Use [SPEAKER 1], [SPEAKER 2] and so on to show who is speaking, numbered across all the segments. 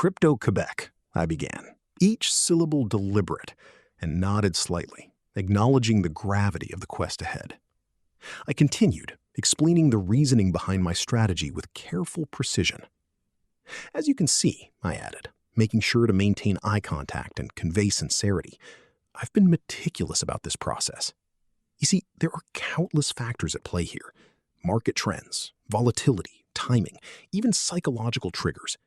[SPEAKER 1] Crypto-Quebec, I began, each syllable deliberate, and nodded slightly, acknowledging the gravity of the quest ahead. I continued, explaining the reasoning behind my strategy with careful precision. As you can see, I added, making sure to maintain eye contact and convey sincerity, I've been meticulous about this process. You see, there are countless factors at play here. Market trends, volatility, timing, even psychological triggers.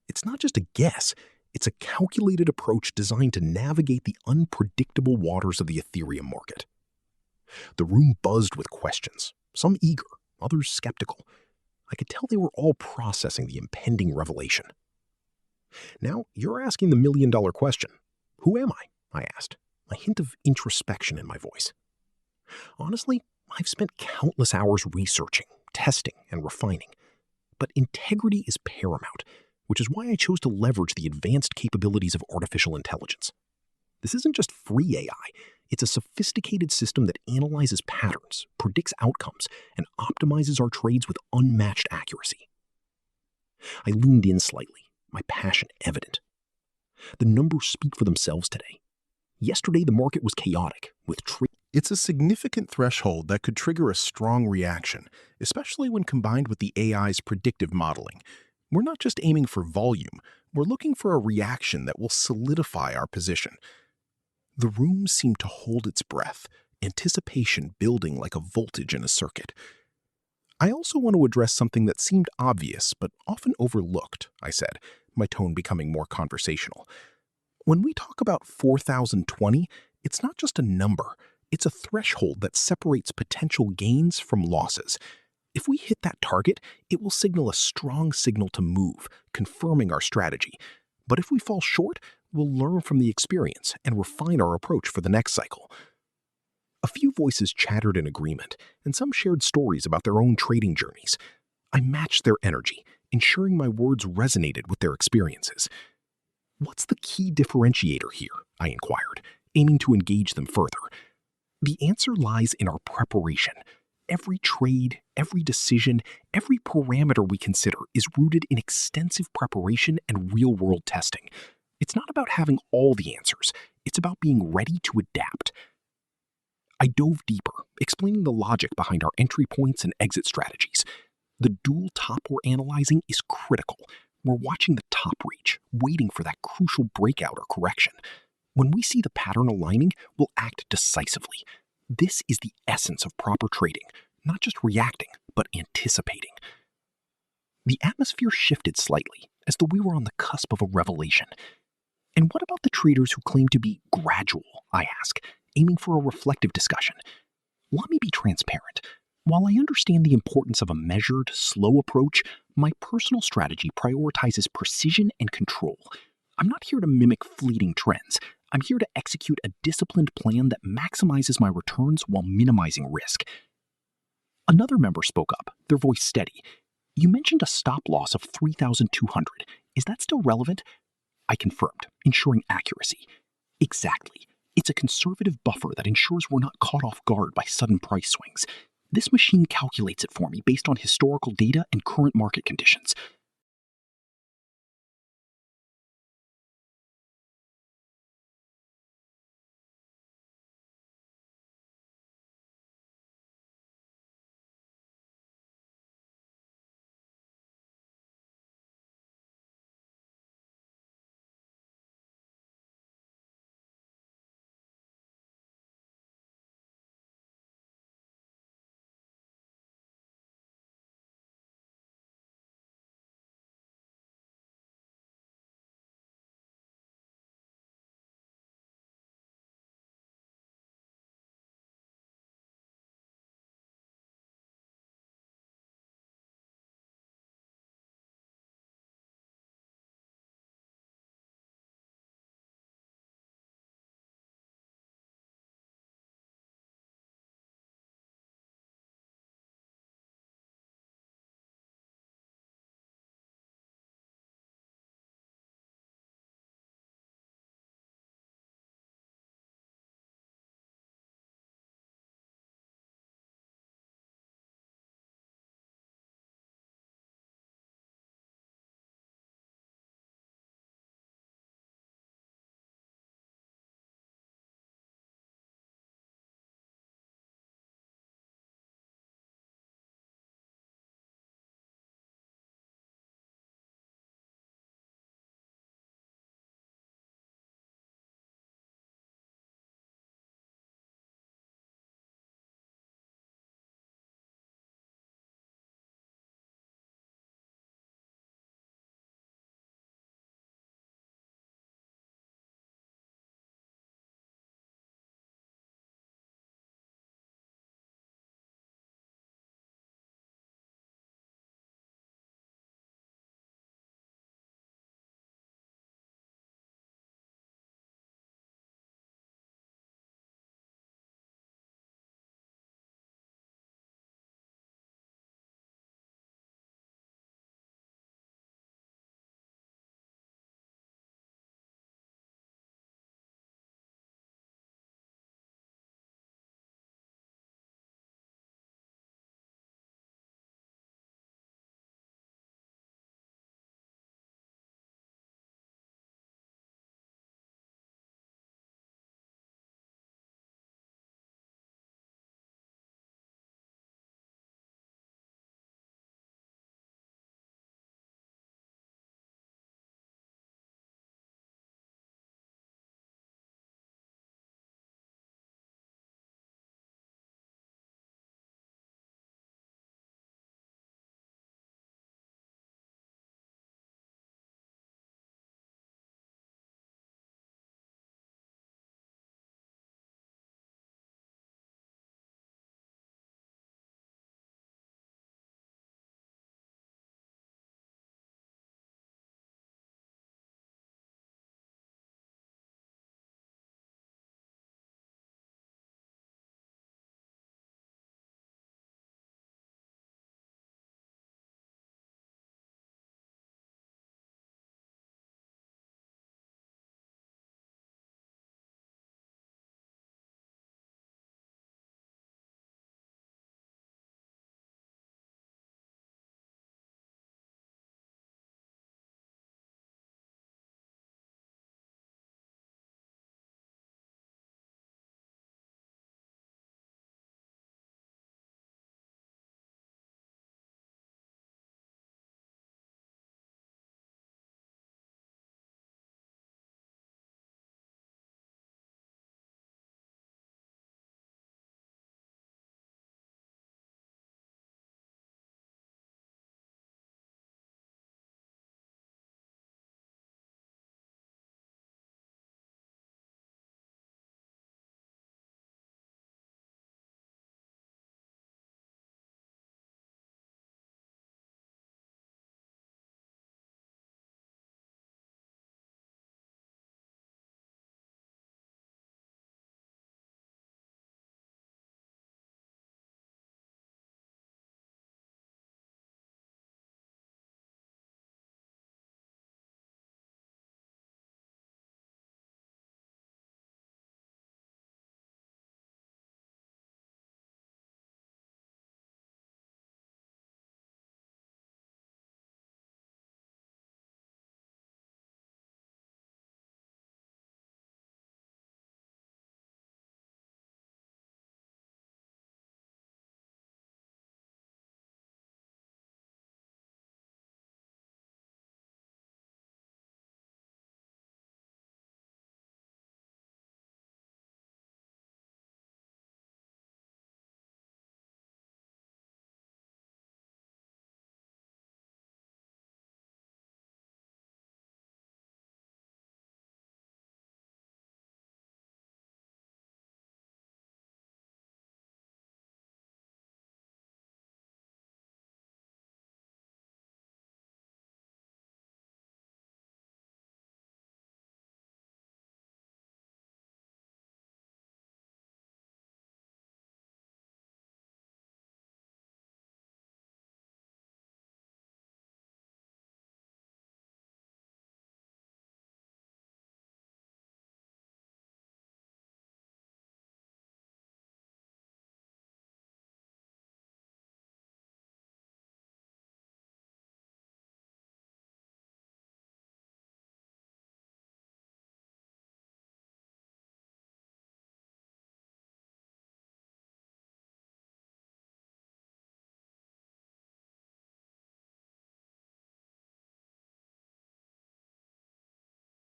[SPEAKER 1] It's not just a guess, it's a calculated approach designed to navigate the unpredictable waters of the Ethereum market. The room buzzed with questions, some eager, others skeptical. I could tell they were all processing the impending revelation. Now, you're asking the million-dollar question. Who am I asked, a hint of introspection in my voice. Honestly, I've spent countless hours researching, testing, and refining. But integrity is paramount, which is why I chose to leverage the advanced capabilities of artificial intelligence. This isn't just free AI, it's a sophisticated system that analyzes patterns, predicts outcomes, and optimizes our trades with unmatched accuracy. I leaned in slightly, my passion evident. The numbers speak for themselves today. Yesterday, the market was chaotic, with
[SPEAKER 2] It's a significant threshold that could trigger a strong reaction, especially when combined with the AI's predictive modeling. We're not just aiming for volume, we're looking for a reaction that will solidify our position. The room seemed to hold its breath, anticipation building like a voltage in a circuit. I also want to address something that seemed obvious but often overlooked, I said, my tone becoming more conversational. When we talk about 4,020, it's not just a number. It's a threshold that separates potential gains from losses. If we hit that target, it will signal a strong signal to move, confirming our strategy. But if we fall short, we'll learn from the experience and refine our approach for the next cycle. A few voices chattered in agreement, and some shared stories about their own trading journeys. I matched their energy, ensuring my words resonated with their experiences. What's the key differentiator here? I inquired, aiming to engage them further. The answer lies in our preparation. Every trade, every decision, every parameter we consider is rooted in extensive preparation and real-world testing. It's not about having all the answers. It's about being ready to adapt. I dove deeper, explaining the logic behind our entry points and exit strategies. The dual top we're analyzing is critical. We're watching the top reach, waiting for that crucial breakout or correction. When we see the pattern aligning, we'll act decisively. This is the essence of proper trading, not just reacting, but anticipating. The atmosphere shifted slightly, as though we were on the cusp of a revelation. And what about the traders who claim to be gradual, I ask, aiming for a reflective discussion? Let me be transparent. While I understand the importance of a measured, slow approach, my personal strategy prioritizes precision and control. I'm not here to mimic fleeting trends. I'm here to execute a disciplined plan that maximizes my returns while minimizing risk. Another member spoke up, their voice steady. You mentioned a stop loss of 3,200. Is that still relevant? I confirmed, ensuring accuracy. Exactly. It's a conservative buffer that ensures we're not caught off guard by sudden price swings. This machine calculates it for me based on historical data and current market conditions.